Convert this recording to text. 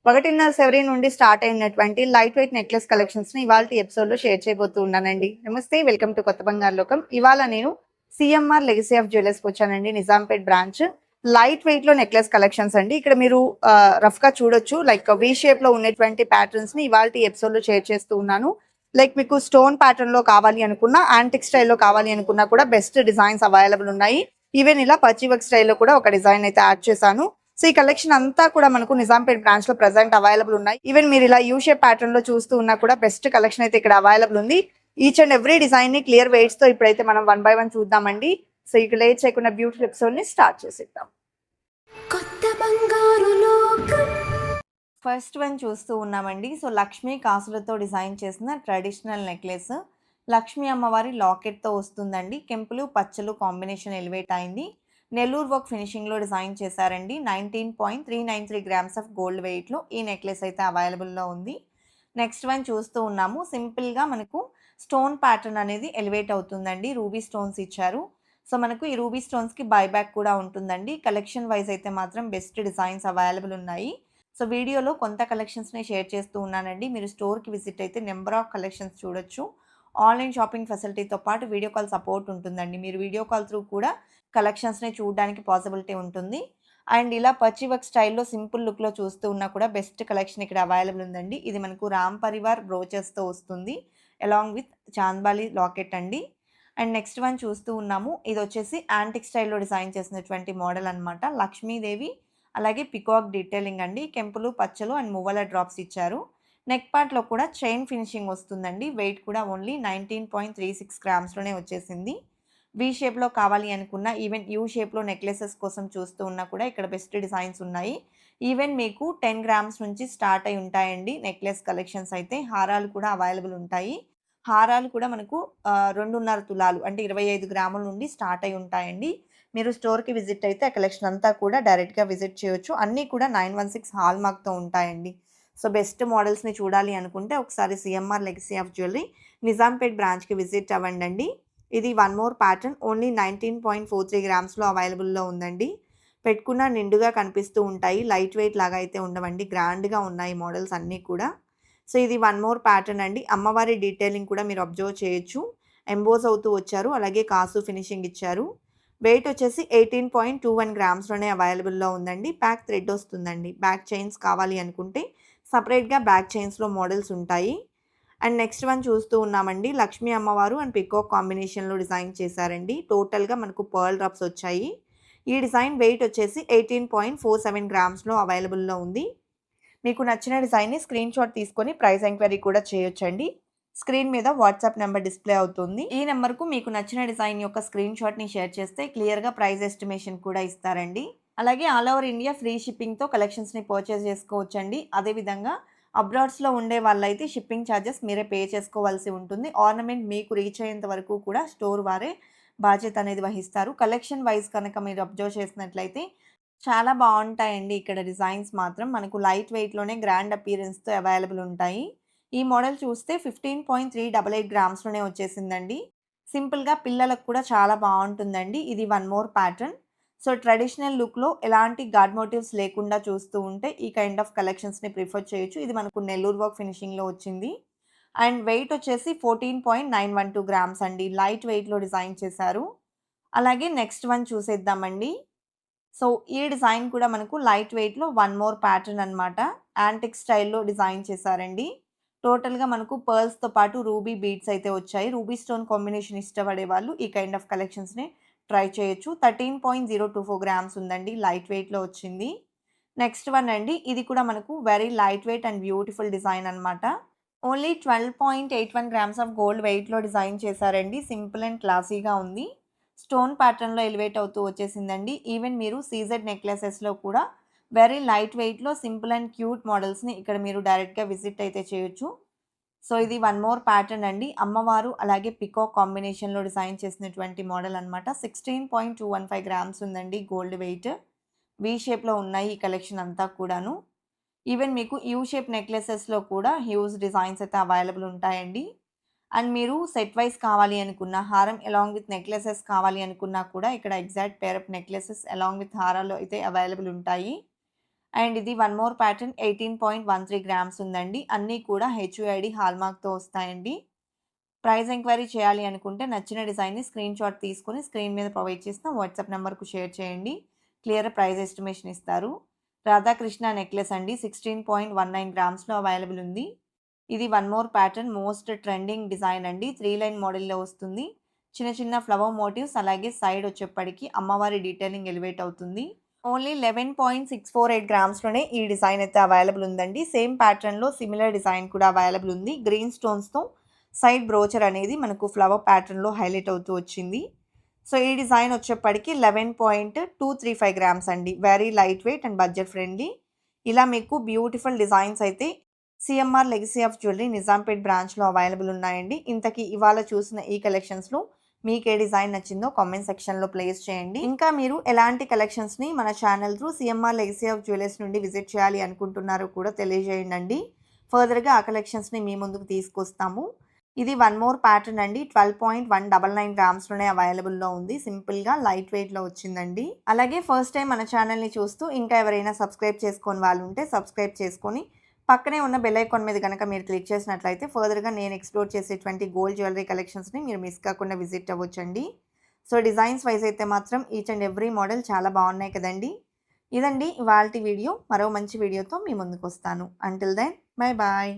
ఒకటిన్నర సెవరీ నుండి స్టార్ట్ అయినటువంటి లైట్ వెయిట్ నెక్లెస్ కలెక్షన్స్ ని ఇవాళ ఎపిసోడ్ లో షేర్ చేయబోతూ ఉన్నానండి. నమస్తే, వెల్కమ్ టు కొత్త బంగారు లోకం. ఇవాళ నేను సిఎంఆర్ లెగసీ ఆఫ్ జ్యువెలర్స్ కి వచ్చానండి. నిజాంపేట్ బ్రాంచ్ లైట్ వెయిట్ లో నెక్లెస్ కలెక్షన్స్ అండి. ఇక్కడ మీరు రఫ్ గా చూడొచ్చు, లైక్ వి షేప్ లో ఉన్నటువంటి ప్యాటర్న్స్ ని ఇవాళ ఎపిసోడ్ లో షేర్ చేస్తూ ఉన్నాను. లైక్ మీకు స్టోన్ ప్యాటర్న్ లో కావాలి అనుకున్నా, యాంటిక్ స్టైల్లో కావాలి అనుకున్నా కూడా బెస్ట్ డిజైన్స్ అవైలబుల్ ఉన్నాయి. ఈవెన్ ఇలా పచ్చి వర్క్ స్టైల్లో కూడా ఒక డిజైన్ అయితే యాడ్ చేశాను. సో ఈ కలెక్షన్ అంతా కూడా మనకు నిజాంపేట్ బ్రాంచ్ లో ప్రెసెంట్ అవైలబుల్ ఉన్నాయి. ఈవెన్ మీరు ఇలా యూ షేప్ ప్యాటర్న్ లో చూస్తూ ఉన్నా కూడా బెస్ట్ కలెక్షన్ అయితే ఇక్కడ అవైలబుల్ ఉంది. ఈచ్ అండ్ ఎవ్రీ డిజైన్ ని క్లియర్ వెయిట్స్ తో ఇప్పుడైతే మనం 1 by 1 చూద్దామండి. సో ఇక లేట్ చేయకుండా బ్యూటిఫుల్ ఎపిసోడ్ ని స్టార్ట్ చేసేద్దాం. ఫస్ట్ వన్ చూస్తూ ఉన్నామండి. సో లక్ష్మీ కాసులతో డిజైన్ చేసిన ట్రెడిషనల్ నెక్లెస్. లక్ష్మీ అమ్మవారి లాకెట్ తో వస్తుందండి. కెంపులు పచ్చలు కాంబినేషన్ ఎలివేట్ అయింది. నెల్లూరు వర్క్ ఫినిషింగ్లో డిజైన్ చేశారండి. 19.393 గ్రామ్స్ ఆఫ్ గోల్డ్ వెయిట్లో ఈ నెక్లెస్ అయితే అవైలబుల్లో ఉంది. నెక్స్ట్ వన్ చూస్తూ ఉన్నాము. సింపుల్గా మనకు స్టోన్ ప్యాటర్న్ అనేది ఎలివేట్ అవుతుందండి. రూబీ స్టోన్స్ ఇచ్చారు. సో మనకు ఈ రూబీ స్టోన్స్కి బైబ్యాక్ కూడా ఉంటుందండి. కలెక్షన్ వైజ్ అయితే మాత్రం బెస్ట్ డిజైన్స్ అవైలబుల్ ఉన్నాయి. సో వీడియోలో కొంత కలెక్షన్స్ని షేర్ చేస్తూ ఉన్నానండి. మీరు స్టోర్కి విజిట్ అయితే నెంబర్ ఆఫ్ కలెక్షన్స్ చూడొచ్చు. ఆన్లైన్ షాపింగ్ ఫెసిలిటీతో పాటు వీడియో కాల్ సపోర్ట్ ఉంటుందండి. మీరు వీడియో కాల్ త్రూ కూడా కలెక్షన్స్ని చూడడానికి పాసిబిలిటీ ఉంటుంది. అండ్ ఇలా పచ్చి వర్క్ స్టైల్లో సింపుల్ లుక్లో చూస్తూ ఉన్నా కూడా బెస్ట్ కలెక్షన్ ఇక్కడ అవైలబుల్ ఉందండి. ఇది మనకు రామ్ పరివార్ బ్రోచెస్తో వస్తుంది, అలాంగ్ విత్ చాంద్బాలి లాకెట్ అండి. అండ్ నెక్స్ట్ వన్ చూస్తూ ఉన్నాము. ఇది వచ్చేసి యాంటిక్ స్టైల్లో డిజైన్ చేసినటువంటి మోడల్ అనమాట. లక్ష్మీదేవి అలాగే పికాక్ డీటెయిలింగ్ అండి. కెంపులు పచ్చలు అండ్ మువ్వల డ్రాప్స్ ఇచ్చారు. నెక్ పార్ట్లో కూడా చైన్ ఫినిషింగ్ వస్తుందండి. వెయిట్ కూడా ఓన్లీ 19.36 గ్రామ్స్లోనే వచ్చేసింది. వి షేప్లో కావాలి అనుకున్న, ఈవెన్ యూ షేప్లో నెక్లెసెస్ కోసం చూస్తూ ఉన్నా కూడా ఇక్కడ బెస్ట్ డిజైన్స్ ఉన్నాయి. ఈవెన్ మీకు 10 గ్రామ్స్ నుంచి స్టార్ట్ అయి ఉంటాయండి నెక్లెస్ కలెక్షన్స్ అయితే. హారాలు కూడా అవైలబుల్ ఉంటాయి. హారాలు కూడా మనకు 2.5 తులాలు అంటే 25 గ్రాముల నుండి స్టార్ట్ అయి ఉంటాయండి. మీరు స్టోర్కి విజిట్ అయితే ఆ కలెక్షన్ అంతా కూడా డైరెక్ట్గా విజిట్ చేయొచ్చు. అన్నీ కూడా 916 హాల్ మార్క్తో ఉంటాయండి. సో బెస్ట్ మోడల్స్ని చూడాలి అనుకుంటే ఒకసారి CMR legacy of jewellery Nizampet బ్రాంచ్కి విజిట్ అవ్వండి. ఇది వన్ మోర్ ప్యాటర్న్ ఓన్లీ 19.43 గ్రామ్స్లో అవైలబుల్లో ఉందండి. పెట్టుకున్న నిండుగా కనిపిస్తూ ఉంటాయి. లైట్ వెయిట్ లాగా అయితే ఉండవండి. గ్రాండ్గా ఉన్నాయి మోడల్స్ అన్నీ కూడా. సో ఇది వన్ మోర్ ప్యాటర్న్ అండి. అమ్మవారి డీటెయిలింగ్ కూడా మీరు అబ్జర్వ్ చేయొచ్చు. ఎంబోజ్ అవుతూ వచ్చారు, అలాగే కాసు ఫినిషింగ్ ఇచ్చారు. వెయిట్ వచ్చేసి 18.21 గ్రామ్స్లోనే అవైలబుల్లో ఉందండి. బ్యాక్ థ్రెడ్ వస్తుందండి. బ్యాక్ చైన్స్ కావాలి అనుకుంటే సపరేట్గా బ్యాక్ చైన్స్లో మోడల్స్ ఉంటాయి. అండ్ నెక్స్ట్ వన్ చూస్తూ ఉన్నామండి. లక్ష్మీ అమ్మవారు అండ్ పికాక్ కాంబినేషన్లో డిజైన్ చేశారండి. టోటల్గా మనకు పర్ల్ డ్రాప్స్ వచ్చాయి. ఈ డిజైన్ వెయిట్ వచ్చేసి 18.47 గ్రామ్స్లో అవైలబుల్లో ఉంది. మీకు నచ్చిన డిజైన్ని స్క్రీన్ షాట్ తీసుకొని ప్రైస్ ఎంక్వైరీ కూడా చేయొచ్చండి. స్క్రీన్ మీద వాట్సాప్ నెంబర్ డిస్ప్లే అవుతుంది. ఈ నెంబర్కు మీకు నచ్చిన డిజైన్ యొక్క స్క్రీన్ షాట్ని షేర్ చేస్తే క్లియర్గా ప్రైస్ ఎస్టిమేషన్ కూడా ఇస్తారండి. అలాగే ఆల్ ఓవర్ ఇండియా ఫ్రీ షిప్పింగ్తో కలెక్షన్స్ని పర్చేస్ చేసుకోవచ్చండి. అదేవిధంగా అబ్రాడ్స్లో ఉండే వాళ్ళైతే షిప్పింగ్ ఛార్జెస్ మీరే పే చేసుకోవాల్సి ఉంటుంది. ఆర్నమెంట్ మీకు రీచ్ అయ్యేంత వరకు కూడా స్టోర్ వారే బాధ్యత అనేది వహిస్తారు. కలెక్షన్ వైజ్ కనుక మీరు అబ్జర్వ్ చేసినట్లయితే చాలా బాగుంటాయండి. ఇక్కడ డిజైన్స్ మాత్రం మనకు లైట్ వెయిట్లోనే గ్రాండ్ అపీరెన్స్తో అవైలబుల్ ఉంటాయి. ఈ మోడల్ చూస్తే 15.388 గ్రామ్స్లోనే వచ్చేసిందండి. సింపుల్గా పిల్లలకు కూడా చాలా బాగుంటుందండి. ఇది one more pattern. So traditional లుక్లో ఎలాంటి గాడ్ మోటివ్స్ లేకుండా చూస్తూ ఉంటే ఈ కైండ్ ఆఫ్ కలెక్షన్స్ని ప్రిఫర్ చేయొచ్చు. ఇది మనకు నెల్లూరు వర్క్ ఫినిషింగ్లో వచ్చింది. అండ్ వెయిట్ వచ్చేసి 14.912 గ్రామ్స్ అండి. లైట్ వెయిట్లో డిజైన్ చేశారు. అలాగే నెక్స్ట్ వన్ చూసేద్దామండి. సో ఈ డిజైన్ కూడా మనకు లైట్ వెయిట్లో వన్ మోర్ ప్యాటర్న్ అనమాట. యాంటిక్ స్టైల్లో డిజైన్ చేశారండి. టోటల్గా మనకు పర్ల్స్తో పాటు రూబీ బీడ్స్ అయితే వచ్చాయి. రూబీ స్టోన్ కాంబినేషన్ ఇష్టపడే వాళ్ళు ఈ కైండ్ ఆఫ్ కలెక్షన్స్ని ట్రై చేయొచ్చు. 13.024 గ్రామ్స్ ఉందండి. లైట్ వెయిట్లో వచ్చింది. నెక్స్ట్ వన్ అండి. ఇది కూడా మనకు very light weight and beautiful design అనమాట. ఓన్లీ 12.81 గ్రామ్స్ ఆఫ్ గోల్డ్ వెయిట్లో డిజైన్ చేశారండి. సింపుల్ అండ్ క్లాసీగా ఉంది. స్టోన్ ప్యాటర్న్లో ఎలివేట్ అవుతూ వచ్చేసిందండి. ఈవెన్ మీరు సీజెడ్ నెక్లెసెస్లో కూడా వెరీ లైట్ వెయిట్లో సింపుల్ అండ్ క్యూట్ మోడల్స్ని ఇక్కడ మీరు డైరెక్ట్గా విజిట్ అయితే చేయొచ్చు. సో ఇది వన్ మోర్ ప్యాటర్న్ అండి. అమ్మవారు అలాగే పికాక్ కాంబినేషన్లో డిజైన్ చేసినటువంటి మోడల్ అనమాట. 16.215 గ్రామ్స్ ఉందండి గోల్డ్ వెయిట్. వి షేప్లో ఉన్నాయి ఈ కలెక్షన్ అంతా కూడాను. ఈవెన్ మీకు యూ షేప్ నెక్లెసెస్లో కూడా హ్యూజ్ డిజైన్స్ అయితే అవైలబుల్ ఉంటాయండి. అండ్ మీరు సెట్ వైస్ కావాలి అనుకున్న, హారం అలాంగ్ విత్ నెక్లెసెస్ కావాలి అనుకున్నా కూడా ఇక్కడ exact pair of necklaces along with హారాలు అయితే అవైలబుల్ ఉంటాయి. అండ్ ఇది వన్ మోర్ ప్యాటర్న్ 18.13 గ్రామ్స్ ఉందండి. అన్నీ కూడా హెచ్‌యూఐడీ హాల్‌మార్క్‌తో వస్తాయండి. ప్రైస్ ఎంక్వైరీ చేయాలి అనుకుంటే నచ్చిన డిజైన్‌ని స్క్రీన్‌షాట్ తీసుకొని స్క్రీన్ మీద ప్రొవైడ్ చేసిన వాట్సాప్ నంబర్‌కు షేర్ చేయండి. క్లియర్ ప్రైస్ ఎస్టిమేషన్ ఇస్తారు. రాధాకృష్ణ నెక్లెస్ అండి 16.19 గ్రామ్స్‌లో అవైలబుల్ ఉంది. ఇది one more pattern most trending design అండి. 3 లైన్ మోడల్‌లో వస్తుంది. చిన్న చిన్న ఫ్లవర్ మోటివ్స్ అలాగే సైడ్ వచ్చేప్పటికి అమ్మవారి డీటెయిలింగ్ ఎలివేట్ అవుతుంది. ఓన్లీ 11.648 గ్రామ్స్‌లోనే ఈ డిజైన్ అయితే అవైలబుల్ ఉందండి. సేమ్ ప్యాటర్న్‌లో సిమిలర్ డిజైన్ కూడా అవైలబుల్ ఉంది. గ్రీన్ స్టోన్స్‌తో సైడ్ బ్రోచర్ అనేది మనకు ఫ్లవర్ ప్యాటర్న్‌లో హైలైట్ అవుతూ వచ్చింది. సో, ఈ డిజైన్ వచ్చేప్పటికి 11.235 గ్రామ్స్ అండి. Very light weight and budget friendly. ఇలా మీకు బ్యూటిఫుల్ డిజైన్స్ అయితే CMR legacy of jewellery Nizampet బ్రాంచ్‌లో అవైలబుల్ ఉన్నాయండి. ఇంతకీ ఇవాళ చూసిన ఈ కలెక్షన్స్‌లో మీకే డిజైన్ నచ్చిందో కామెంట్ సెక్షన్‌లో ప్లేస్ చేయండి. ఇంకా మీరు ఎలాంటి కలెక్షన్స్‌ని మన channel through CMR legacy of jewellers నుండి విజిట్ చేయాలి అనుకుంటున్నారో కూడా తెలియజేయండండి. ఫర్దర్‌గా ఆ కలెక్షన్స్‌ని మీ ముందుకు తీసుకొస్తాము. ఇది వన్ మోర్ ప్యాటర్న్ అండి. 12.199 గ్రామ్స్‌లోనే అవైలబుల్‌లో ఉంది. సింపుల్‌గా లైట్ వెయిట్‌లో వచ్చిందండి. అలాగే ఫస్ట్ టైమ్ మన ఛానల్‌ని చూస్తూ ఇంకా ఎవరైనా సబ్స్క్రైబ్ చేసుకోని వాళ్ళుంటే సబ్స్క్రైబ్ చేసుకొని పక్కనే ఉన్న బెల్ ఐకాన్ మీద గనక మీరు క్లిక్ చేసినట్లయితే ఫర్దర్‌గా నేను ఎక్స్‌ప్లోర్ చేసేటువంటి గోల్డ్ జ్యువెలరీ కలెక్షన్స్‌ని మీరు మిస్ కాకుండా విజిట్ అవ్వొచ్చండి. సో, డిజైన్స్ వైస్ అయితే మాత్రం ఈచ్ అండ్ ఎవ్రీ మోడల్ చాలా బాగున్నాయి కదండీ! ఇదండి ఇవాల్టి వీడియో. మరో మంచి వీడియోతో మీ ముందుకొస్తాను. Until then bye bye.